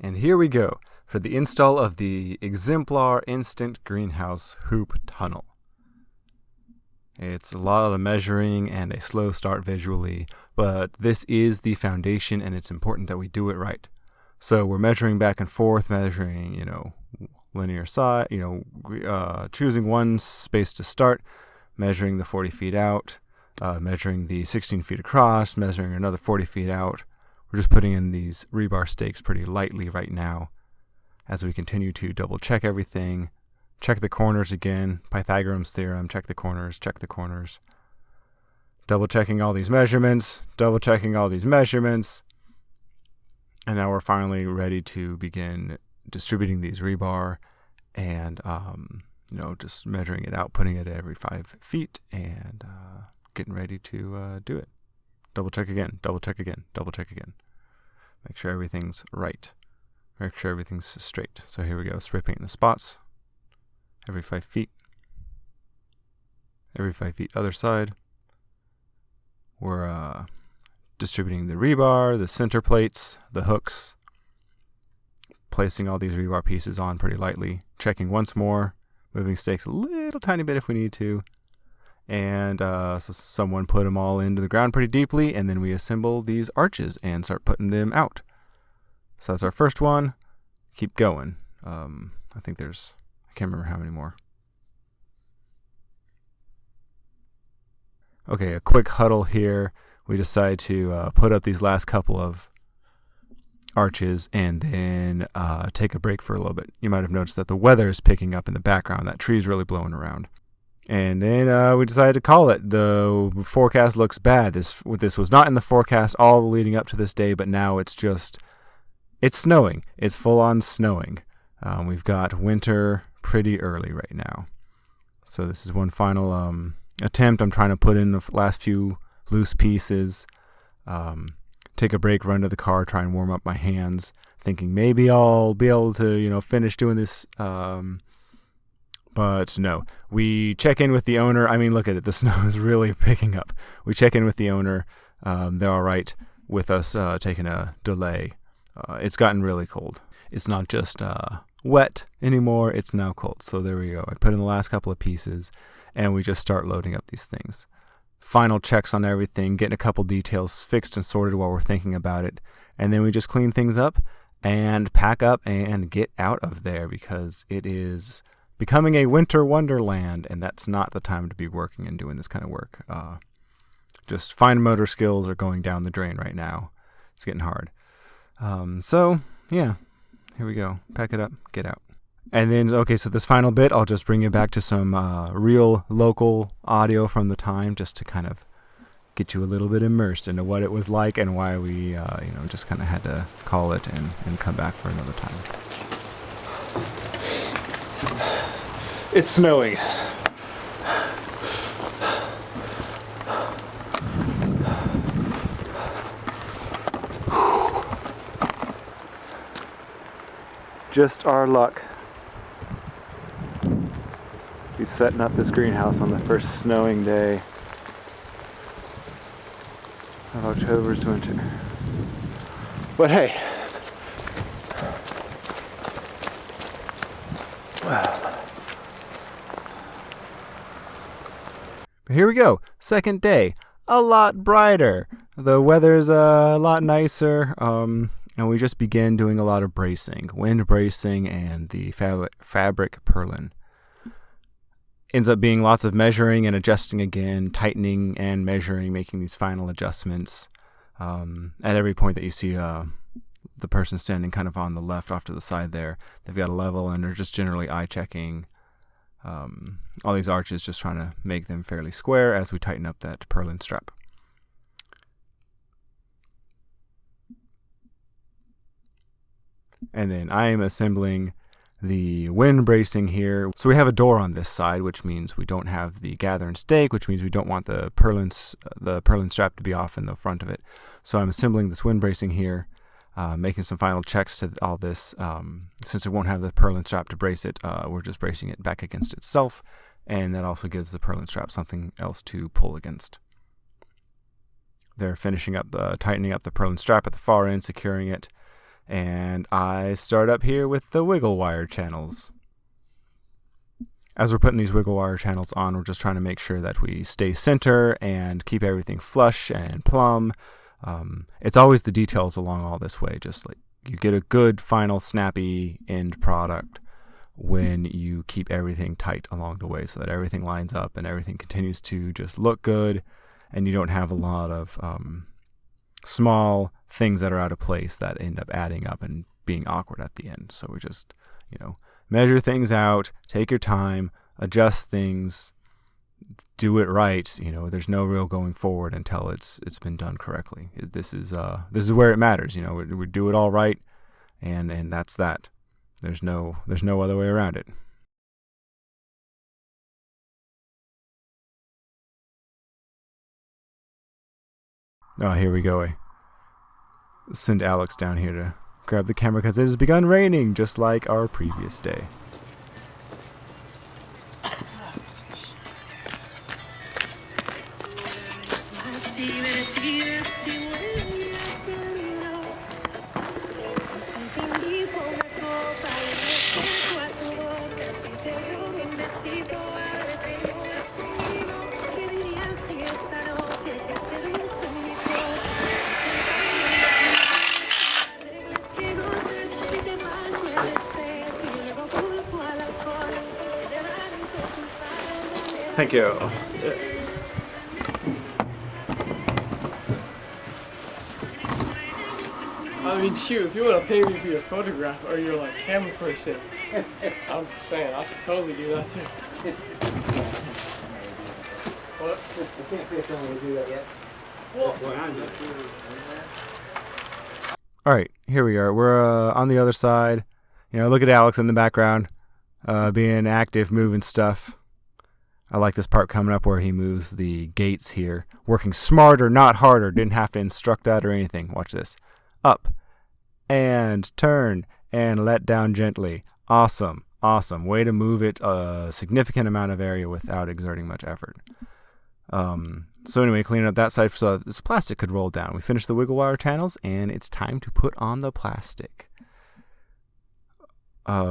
And here we go for the install of the Exemplar Instant Greenhouse Hoop Tunnel. It's a lot of measuring and a slow start visually, but this is the foundation and it's important that we do it right. So we're measuring back and forth, measuring, linear side, choosing one space to start, measuring the 40 feet out, measuring the 16 feet across, measuring another 40 feet out. We're just putting in these rebar stakes pretty lightly right now as we continue to double check everything, check the corners again, Pythagorean's theorem, check the corners, double checking all these measurements, and now we're finally ready to begin distributing these rebar and, just measuring it out, putting it at every 5 feet and getting ready to do it. Double check again. Make sure everything's right. Make sure everything's straight. So here we go. Spray painting the spots. Every 5 feet. Every 5 feet other side. We're distributing the rebar, the center plates, the hooks. Placing all these rebar pieces on pretty lightly. Checking once more. Moving stakes a little tiny bit if we need to. And so someone put them all into the ground pretty deeply, and then we assemble these arches and start putting them out. So that's our first one. Keep going. I can't remember how many more. Okay, a quick huddle here. We decide to put up these last couple of arches and then take a break for a little bit. You might have noticed that the weather is picking up in the background. That tree's really blowing around. And then we decided to call it. The forecast looks bad. This was not in the forecast all leading up to this day, but now it's snowing. It's full on snowing. We've got winter pretty early right now. So this is one final attempt. I'm trying to put in the last few loose pieces. Take a break, run to the car, try and warm up my hands, thinking maybe I'll be able to, finish doing this. But no, we check in with the owner. I mean, look at it. The snow is really picking up. We check in with the owner. They're all right with us taking a delay. It's gotten really cold. It's not just wet anymore. It's now cold. So there we go. I put in the last couple of pieces, and we just start loading up these things. Final checks on everything, getting a couple details fixed and sorted while we're thinking about it. And then we just clean things up and pack up and get out of there because it is becoming a winter wonderland, and that's not the time to be working and doing this kind of work. Just fine motor skills are going down the drain right now. It's getting hard. So here we go. Pack it up, get out. And then, so this final bit, I'll just bring you back to some real local audio from the time just to kind of get you a little bit immersed into what it was like and why we, just kind of had to call it and come back for another time. It's snowing. Just our luck. He's setting up this greenhouse on the first snowing day of October's winter. But hey, here we go. Second day, a lot brighter. The weather's a lot nicer. And we just began doing a lot of bracing, wind bracing, and the fabric purlin. Ends up being lots of measuring and adjusting again, tightening and measuring, making these final adjustments. At every point that you see the person standing kind of on the left off to the side there, they've got a level and they're just generally eye-checking all these arches, just trying to make them fairly square as we tighten up that purlin strap. And then I am assembling the wind bracing here. So we have a door on this side, which means we don't have the gather and stake, which means we don't want the purlin strap to be off in the front of it. So I'm assembling this wind bracing here, making some final checks to all this. Since it won't have the purlin strap to brace it, we're just bracing it back against itself, and that also gives the purlin strap something else to pull against. They're finishing up, tightening up the purlin strap at the far end, securing it, And I start up here with the wiggle wire channels. As we're putting these wiggle wire channels on, we're just trying to make sure that we stay center and keep everything flush and plumb. It's always the details along all this way, just like you get a good final snappy end product when you keep everything tight along the way so that everything lines up and everything continues to just look good, and you don't have a lot of small things that are out of place that end up adding up and being awkward at the end. So we just, measure things out, take your time, adjust things, do it right. There's no real going forward until it's been done correctly. This is where it matters. We do it all right, and that's that. There's no other way around it. Oh, here we go. I send Alex down here to grab the camera because it has begun raining, just like our previous day. Thank you. I mean, shoot, if you want to pay me for your photograph or your camera person, I'm just saying, I should totally do that too. What? I can't figure someone to do that yet. All right, here we are. We're on the other side. Look at Alex in the background, being active, moving stuff. I like this part coming up where he moves the gates here. Working smarter, not harder. Didn't have to instruct that or anything. Watch this. Up and turn and let down gently. Awesome. Way to move it a significant amount of area without exerting much effort. So anyway, cleaning up that side so this plastic could roll down. We finished the wiggle wire channels, and it's time to put on the plastic.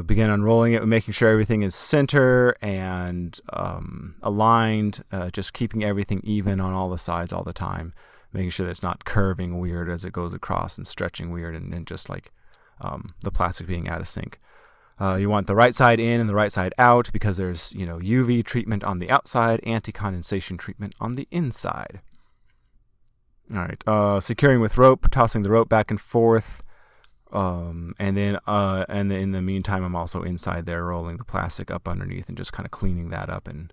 Begin unrolling it, making sure everything is center and aligned, just keeping everything even on all the sides all the time, making sure that it's not curving weird as it goes across and stretching weird and just like the plastic being out of sync. You want the right side in and the right side out because there's UV treatment on the outside, anti-condensation treatment on the inside. All right, securing with rope, tossing the rope back and forth. And then in the meantime, I'm also inside there rolling the plastic up underneath and just kind of cleaning that up and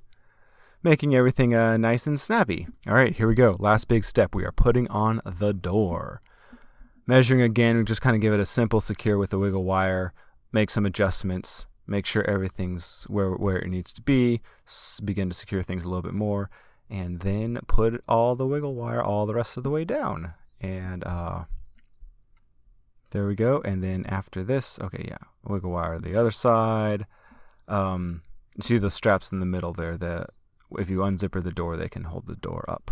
making everything nice and snappy. All right, here we go. Last big step. We are putting on the door. Measuring again, we just kind of give it a simple secure with the wiggle wire, make some adjustments, make sure everything's where it needs to be, begin to secure things a little bit more, and then put all the wiggle wire all the rest of the way down. And there we go. And then after this, wiggle wire the other side. See the straps in the middle there. If you unzipper the door, they can hold the door up.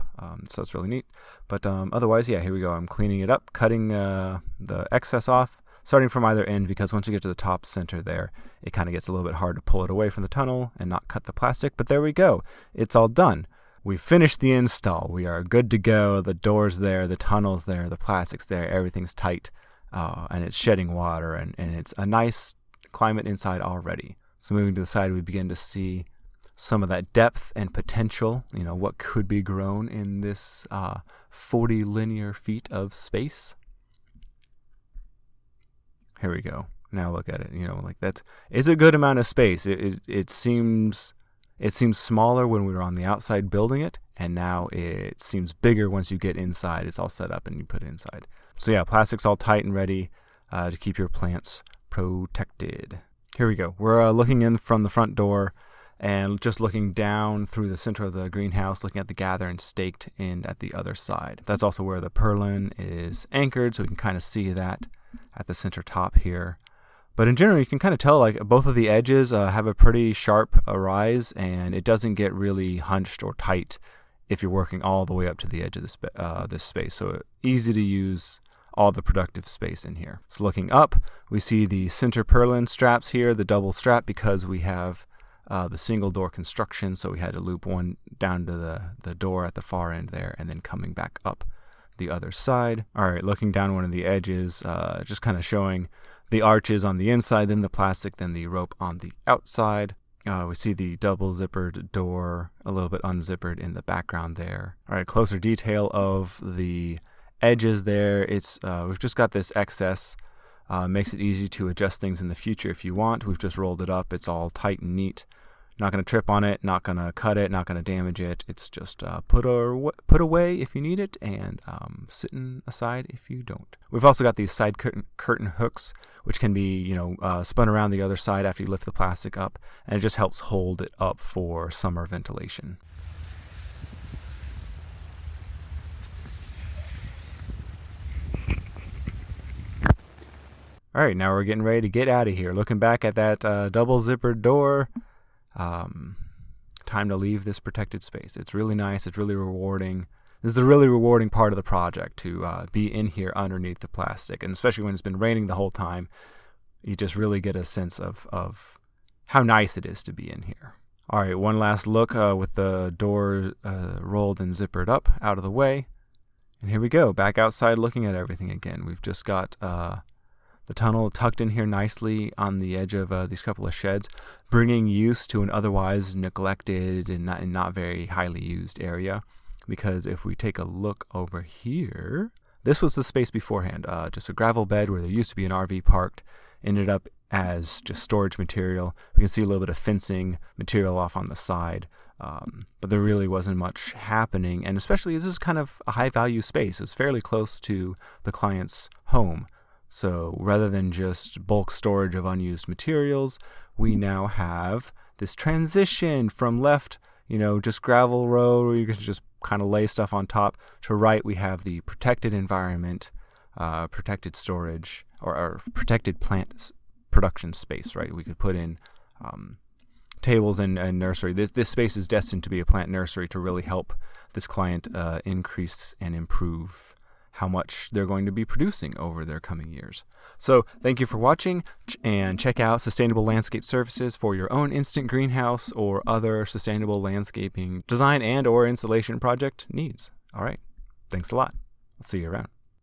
So it's really neat. But otherwise, here we go. I'm cleaning it up, cutting the excess off, starting from either end, because once you get to the top center there, it kind of gets a little bit hard to pull it away from the tunnel and not cut the plastic. But there we go. It's all done. We finished the install. We are good to go. The door's there, the tunnel's there, the plastic's there, everything's tight. And it's shedding water, and it's a nice climate inside already. So moving to the side, we begin to see some of that depth and potential, what could be grown in this 40 linear feet of space. Here we go. Now look at it. it's a good amount of space. It seems smaller when we were on the outside building it, and now it seems bigger once you get inside. It's all set up and you put it inside. So plastic's all tight and ready to keep your plants protected. Here we go. We're looking in from the front door and just looking down through the center of the greenhouse, looking at the gather and staked end at the other side. That's also where the purlin is anchored, so we can kind of see that at the center top here. But in general, you can kind of tell both of the edges have a pretty sharp rise, and it doesn't get really hunched or tight if you're working all the way up to the edge of this space. So easy to use all the productive space in here. So looking up, we see the center purlin straps here, the double strap, because we have the single door construction, so we had to loop one down to the door at the far end there, and then coming back up the other side. All right, looking down one of the edges, just kind of showing the arches on the inside, then the plastic, then the rope on the outside. We see the double zippered door, a little bit unzippered in the background there. All right, closer detail of the edges there. It's we've just got this excess. Makes it easy to adjust things in the future if you want. We've just rolled it up. It's all tight and neat. Not going to trip on it, not going to cut it, not going to damage it. It's just put away if you need it, and sitting aside if you don't. We've also got these side curtain hooks, which can be spun around the other side after you lift the plastic up, and it just helps hold it up for summer ventilation. All right, now we're getting ready to get out of here. Looking back at that double zippered door, time to leave this protected space. It's really nice. It's really rewarding. This is the really rewarding part of the project, to be in here underneath the plastic, and especially when it's been raining the whole time, you just really get a sense of how nice it is to be in here. All right, one last look with the door rolled and zippered up out of the way, and here we go, back outside looking at everything again. We've just got the tunnel tucked in here nicely on the edge of these couple of sheds, bringing use to an otherwise neglected and not very highly used area. Because if we take a look over here, this was the space beforehand, just a gravel bed where there used to be an RV parked, ended up as just storage material. We can see a little bit of fencing material off on the side, but there really wasn't much happening. And especially this is kind of a high value space. It's fairly close to the client's home. So rather than just bulk storage of unused materials, we now have this transition from left, just gravel road where you can just kind of lay stuff on top, to right we have the protected environment, protected storage, or protected plant production space, right? We could put in tables and nursery. This space is destined to be a plant nursery to really help this client increase and improve how much they're going to be producing over their coming years. So thank you for watching, and check out Sustainable Landscape Services for your own instant greenhouse or other sustainable landscaping design and or installation project needs. All right, thanks a lot. I'll see you around.